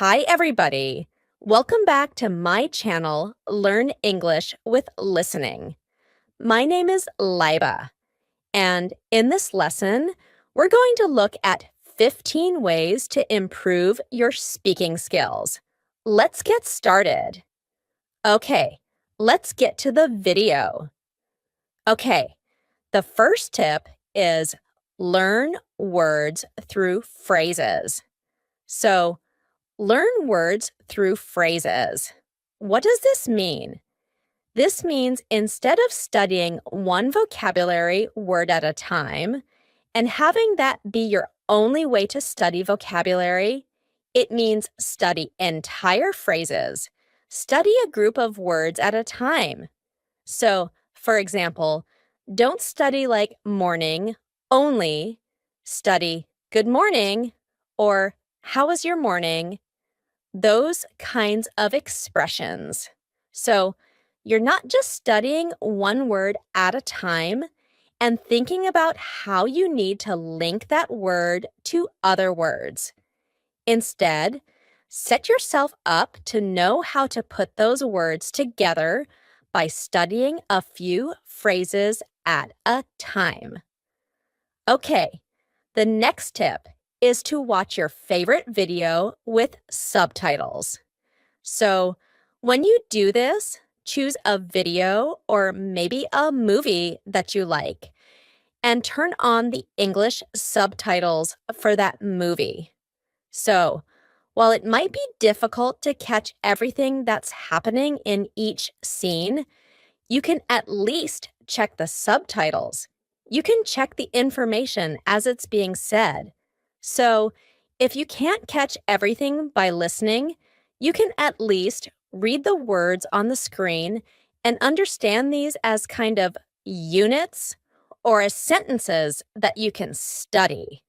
Hi, everybody. Welcome back to my channel, Learn English with Listening. My name is Liba, and in this lesson, we're going to look at 15 ways to improve your speaking skills. Let's get started. Okay, let's get to the video. Okay, the first tip is learn words through phrases. So, learn words through phrases. What does this mean? This means instead of studying one vocabulary word at a time and having that be your only way to study vocabulary, it means study entire phrases. Study a group of words at a time. So, for example, don't study like morning only. Study good morning or how was your morning? Those kinds of expressions. So you're not just studying one word at a time and thinking about how you need to link that word to other words. Instead, set yourself up to know how to put those words together by studying a few phrases at a time. Okay, the next tip is to watch your favorite video with subtitles. So, when you do this, choose a video or maybe a movie that you like and turn on the English subtitles for that movie. So, while it might be difficult to catch everything that's happening in each scene, you can at least check the subtitles. You can check the information as it's being said. So, if you can't catch everything by listening, you can at least read the words on the screen and understand these as kind of units or as sentences that you can study.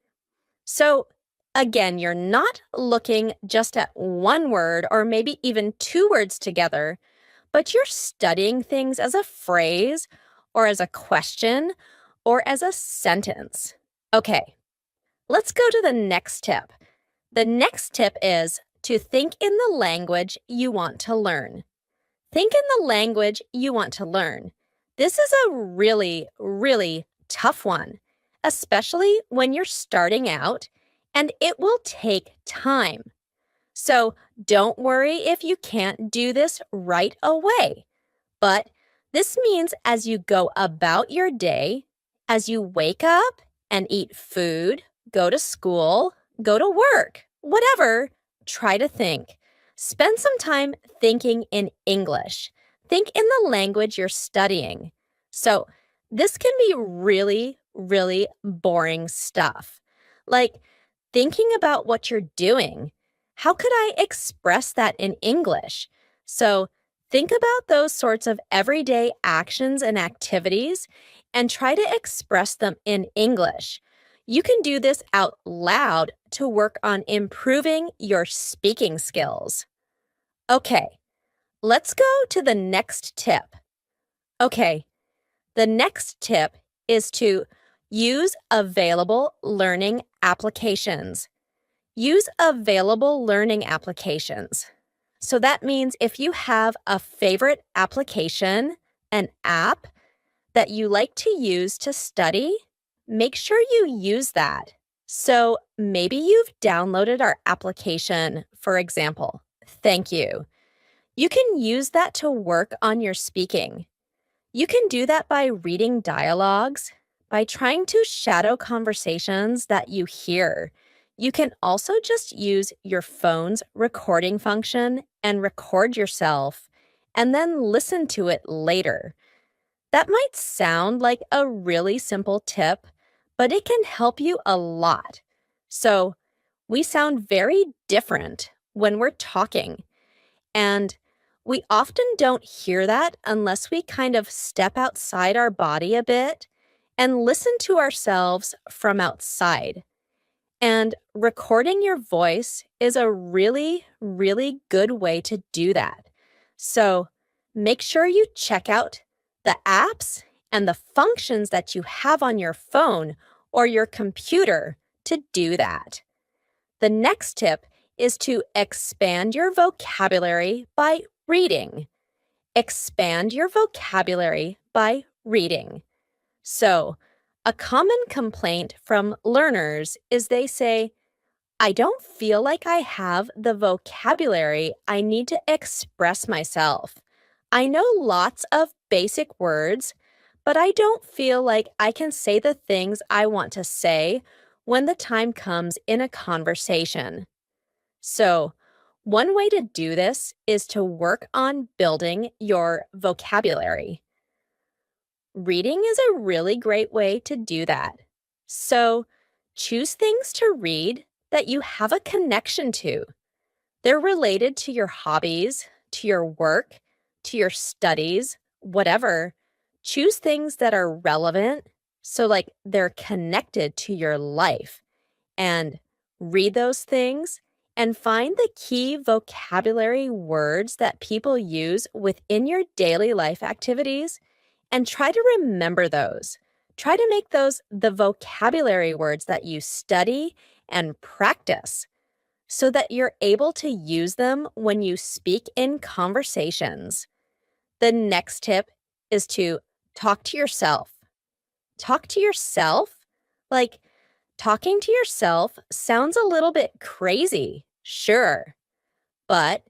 So, again, you're not looking just at one word or maybe even two words together, but you're studying things as a phrase or as a question or as a sentence. Okay, let's go to the next tip. The next tip is to think in the language you want to learn. Think in the language you want to learn. This is a really, really tough one, especially when you're starting out, and it will take time. So don't worry if you can't do this right away. But this means as you go about your day, as you wake up and eat food, go to school, go to work, whatever, try to think. Spend some time thinking in English. Think in the language you're studying. So this can be really, really boring stuff. Like thinking about what you're doing. How could I express that in English? So think about those sorts of everyday actions and activities and try to express them in English. You can do this out loud to work on improving your speaking skills. Okay, let's go to the next tip. Okay, the next tip is to use available learning applications. Use available learning applications. So that means if you have a favorite application, an app that you like to use to study, make sure you use that. So maybe you've downloaded our application, for example. Thank you. You can use that to work on your speaking. You can do that by reading dialogues, by trying to shadow conversations that you hear. You can also just use your phone's recording function and record yourself, and then listen to it later. That might sound like a really simple tip, but it can help you a lot. So, we sound very different when we're talking, and we often don't hear that unless we kind of step outside our body a bit and listen to ourselves from outside. And recording your voice is a really, really good way to do that. So make sure you check out the apps and the functions that you have on your phone or your computer to do that. The next tip is to expand your vocabulary by reading. Expand your vocabulary by reading. So, a common complaint from learners is they say, I don't feel like I have the vocabulary I need to express myself. I know lots of basic words, but I don't feel like I can say the things I want to say when the time comes in a conversation. So, one way to do this is to work on building your vocabulary. Reading is a really great way to do that. So, choose things to read that you have a connection to. They're related to your hobbies, to your work, to your studies, whatever. Choose things that are relevant, so like they're connected to your life, and read those things and find the key vocabulary words that people use within your daily life activities and try to remember those. Try to make those the vocabulary words that you study and practice so that you're able to use them when you speak in conversations. The next tip is to talk to yourself. Talk to yourself? Like, talking to yourself sounds a little bit crazy, sure, but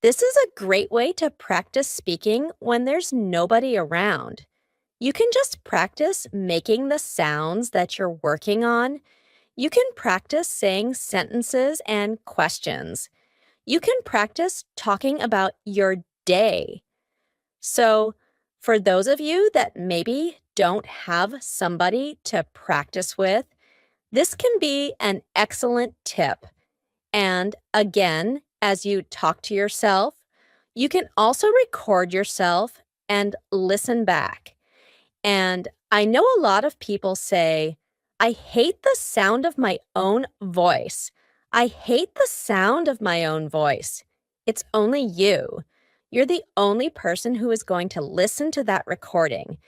this is a great way to practice speaking when there's nobody around. You can just practice making the sounds that you're working on. You can practice saying sentences and questions. You can practice talking about your day. So, for those of you that maybe don't have somebody to practice with, this can be an excellent tip. And again, as you talk to yourself, you can also record yourself and listen back. And I know a lot of people say, I hate the sound of my own voice. I hate the sound of my own voice. It's only you. You're the only person who is going to listen to that recording.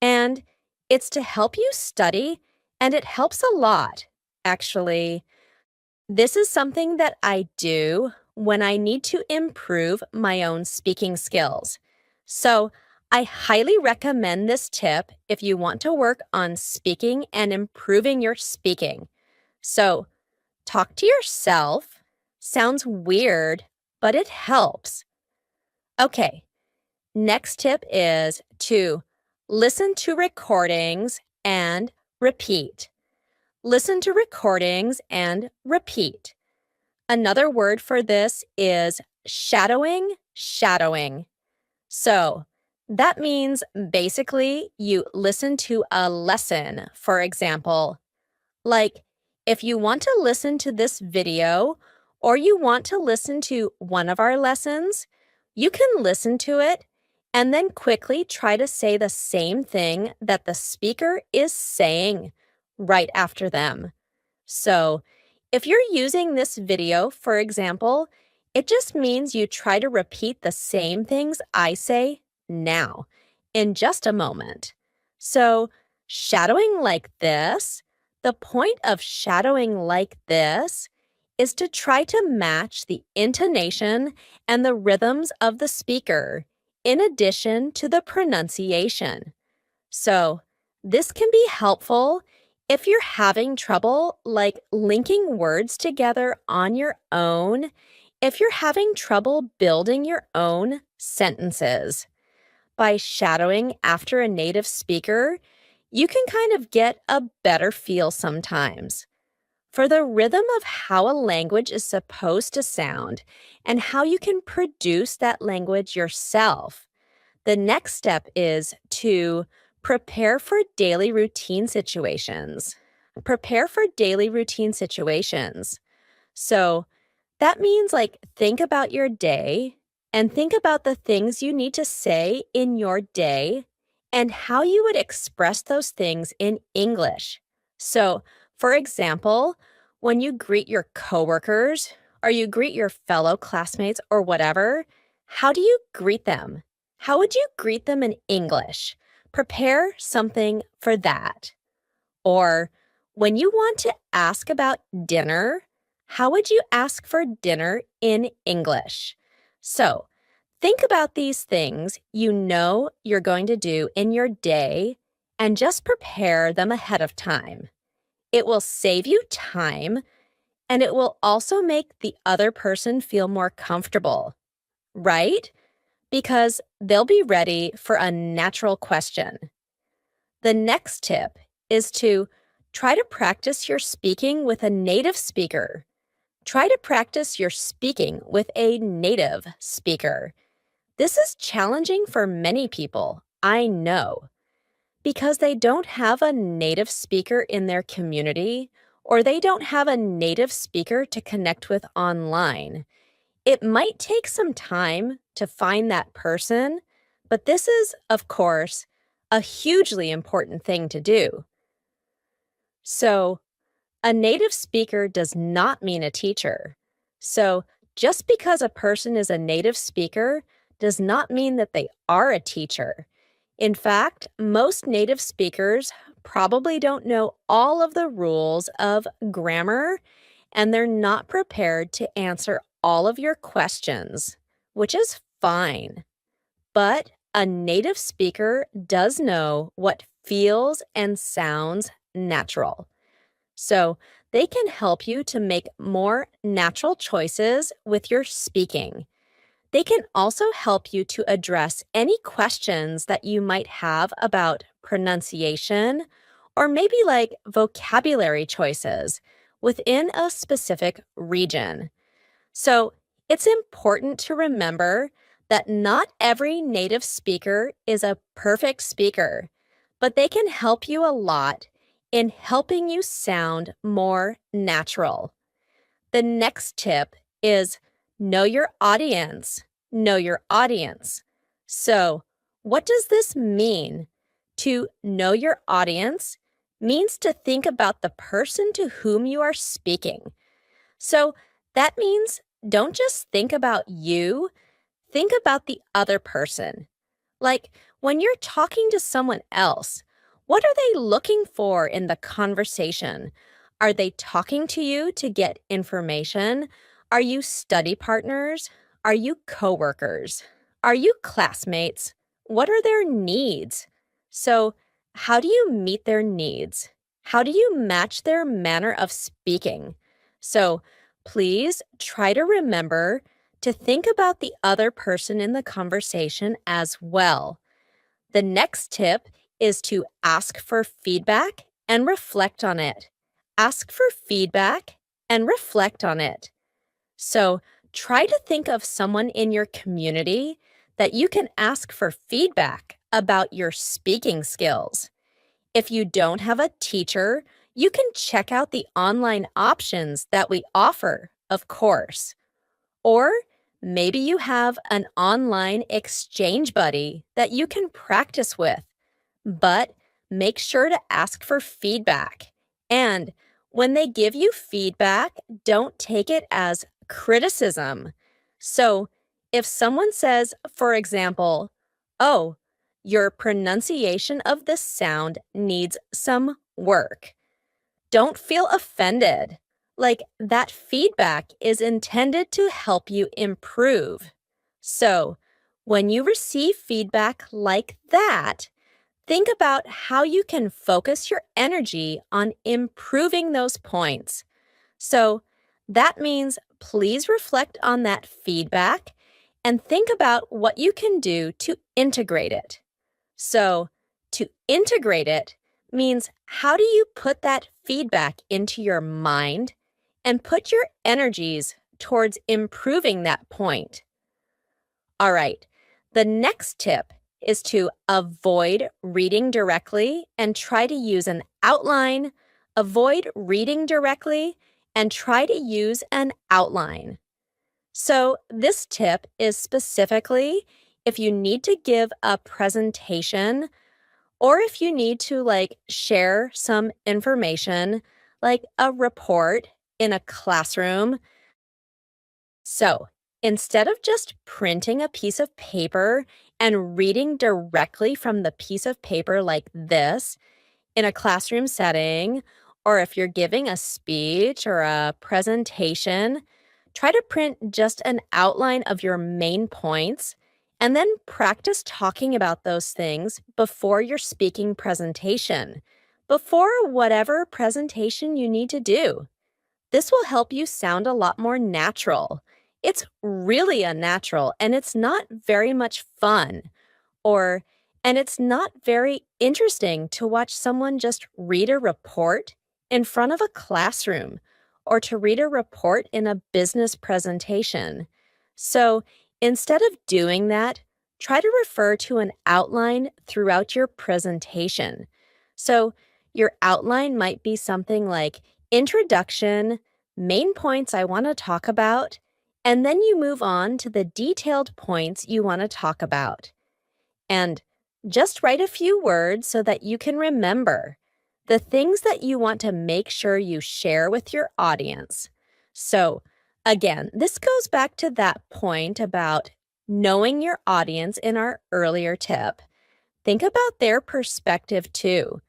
And it's to help you study, and it helps a lot, actually. This is something that I do when I need to improve my own speaking skills. So, I highly recommend this tip if you want to work on speaking and improving your speaking. So, talk to yourself. Sounds weird, but it helps. Okay, next tip is to listen to recordings and repeat. Listen to recordings and repeat. Another word for this is shadowing. So, that means basically you listen to a lesson, for example. Like, if you want to listen to this video or you want to listen to one of our lessons, you can listen to it and then quickly try to say the same thing that the speaker is saying right after them. So, if you're using this video, for example, it just means you try to repeat the same things I say now, in just a moment. So, shadowing like this, the point of shadowing like this is to try to match the intonation and the rhythms of the speaker, in addition to the pronunciation. So, this can be helpful if you're having trouble like linking words together on your own, if you're having trouble building your own sentences. By shadowing after a native speaker, you can kind of get a better feel sometimes for the rhythm of how a language is supposed to sound and how you can produce that language yourself. The next step is to prepare for daily routine situations. Prepare for daily routine situations. So that means like think about your day and think about the things you need to say in your day and how you would express those things in English. So, for example, when you greet your coworkers or you greet your fellow classmates or whatever, how do you greet them? How would you greet them in English? Prepare something for that. Or when you want to ask about dinner, How would you ask for dinner in English? So, think about these things you know you're going to do in your day and just prepare them ahead of time. It will save you time and it will also make the other person feel more comfortable, right? Because they'll be ready for a natural question. The next tip is to try to practice your speaking with a native speaker. Try to practice your speaking with a native speaker. This is challenging for many people, I know, because they don't have a native speaker in their community or they don't have a native speaker to connect with online. It might take some time to find that person, but this is, of course, a hugely important thing to do. So, a native speaker does not mean a teacher. So, just because a person is a native speaker does not mean that they are a teacher. In fact, most native speakers probably don't know all of the rules of grammar and they're not prepared to answer all of your questions, which is fine. But a native speaker does know what feels and sounds natural. So they can help you to make more natural choices with your speaking. They can also help you to address any questions that you might have about pronunciation or maybe like vocabulary choices within a specific region. So it's important to remember that not every native speaker is a perfect speaker, but they can help you a lot in helping you sound more natural. The next tip is know your audience. Know your audience. So, what does this mean? To know your audience means to think about the person to whom you are speaking. So, that means don't just think about you, think about the other person. Like when you're talking to someone else, what are they looking for in the conversation? Are they talking to you to get information? Are you study partners? Are you coworkers? Are you classmates? What are their needs? So, how do you meet their needs? How do you match their manner of speaking? So, please try to remember to think about the other person in the conversation as well. The next tip is to ask for feedback and reflect on it. Ask for feedback and reflect on it. So try to think of someone in your community that you can ask for feedback about your speaking skills. If you don't have a teacher, you can check out the online options that we offer, of course. Or maybe you have an online exchange buddy that you can practice with, but make sure to ask for feedback. And when they give you feedback, don't take it as criticism. So if someone says, for example, oh, your pronunciation of this sound needs some work, don't feel offended. Like that feedback is intended to help you improve. So, when you receive feedback like that, think about how you can focus your energy on improving those points. So, that means please reflect on that feedback and think about what you can do to integrate it. So, to integrate it means how do you put that feedback into your mind and put your energies towards improving that point? All right, the next tip is to avoid reading directly and try to use an outline. Avoid reading directly and try to use an outline. So, this tip is specifically if you need to give a presentation or if you need to share some information like a report in a classroom. So, instead of just printing a piece of paper and reading directly from the piece of paper like this in a classroom setting, or if you're giving a speech or a presentation, try to print just an outline of your main points and then practice talking about those things before your speaking presentation, before whatever presentation you need to do. This will help you sound a lot more natural. It's really unnatural and it's not very much fun. Or, and it's not very interesting to watch someone just read a report in front of a classroom or to read a report in a business presentation. So instead of doing that, try to refer to an outline throughout your presentation. So your outline might be something like introduction, main points I want to talk about, and then you move on to the detailed points you want to talk about. And just write a few words so that you can remember the things that you want to make sure you share with your audience. So, again, this goes back to that point about knowing your audience in our earlier tip. Think about their perspective too.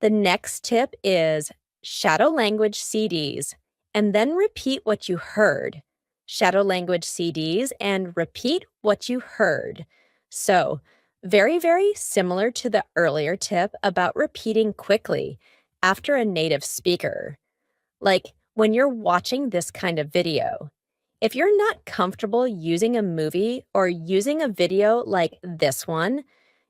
The next tip is shadow language CDs and then repeat what you heard. Shadow language CDs and repeat what you heard. So, very, very similar to the earlier tip about repeating quickly after a native speaker. Like when you're watching this kind of video, if you're not comfortable using a movie or using a video like this one,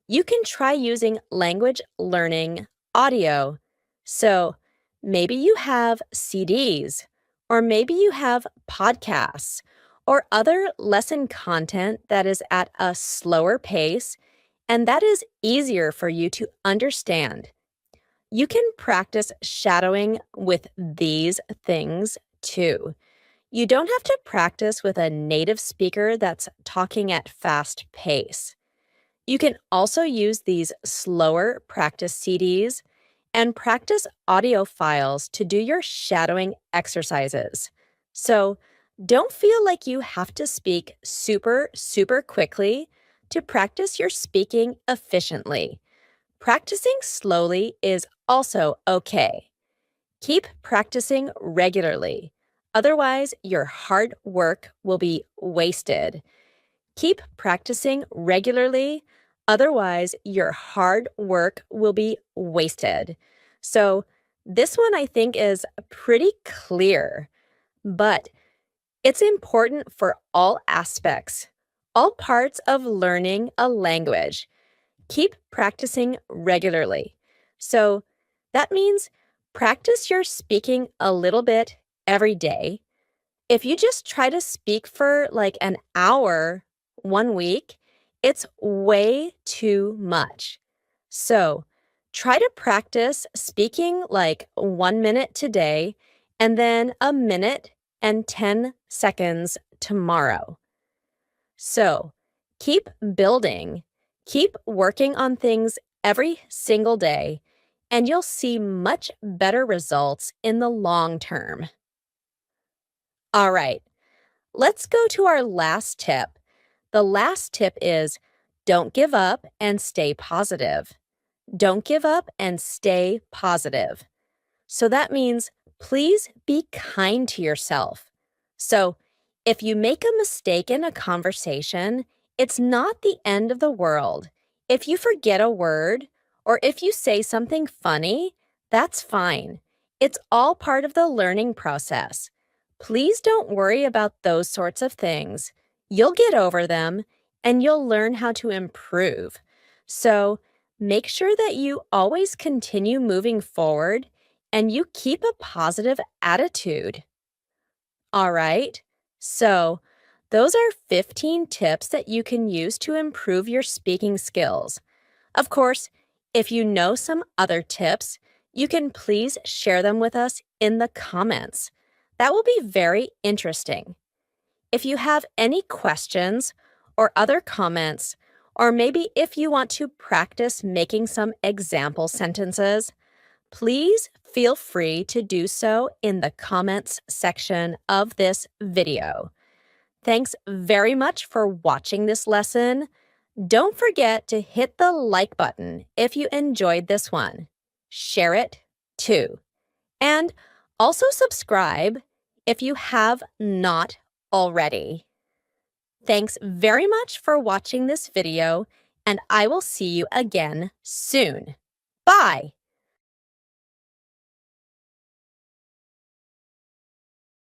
you can try using language learning audio. So maybe you have CDs, or maybe you have podcasts, or other lesson content that is at a slower pace and that is easier for you to understand. You can practice shadowing with these things too. You don't have to practice with a native speaker that's talking at fast pace. You can also use these slower practice CDs and practice audio files to do your shadowing exercises. So don't feel like you have to speak super, super quickly to practice your speaking efficiently. Practicing slowly is also okay. Keep practicing regularly. Otherwise, your hard work will be wasted. Keep practicing regularly. Otherwise, your hard work will be wasted. So, this one I think is pretty clear, but it's important for all aspects, all parts of learning a language. Keep practicing regularly. So that means practice your speaking a little bit every day. If you just try to speak for like an hour one week, it's way too much. So try to practice speaking like 1 minute today and then a minute and 10 seconds tomorrow. So keep building, keep working on things every single day, and you'll see much better results in the long term. All right, let's go to our last tip. The last tip is don't give up and stay positive. Don't give up and stay positive. So that means please be kind to yourself. So if you make a mistake in a conversation, it's not the end of the world. If you forget a word or if you say something funny, that's fine. It's all part of the learning process. Please don't worry about those sorts of things. You'll get over them and you'll learn how to improve. So make sure that you always continue moving forward and you keep a positive attitude. All right, so those are 15 tips that you can use to improve your speaking skills. Of course, if you know some other tips, you can please share them with us in the comments. That will be very interesting. If you have any questions or other comments, or maybe if you want to practice making some example sentences, please feel free to do so in the comments section of this video. Thanks very much for watching this lesson. Don't forget to hit the like button if you enjoyed this one. Share it too. And also subscribe if you have not already. Thanks very much for watching this video, and I will see you again soon. Bye!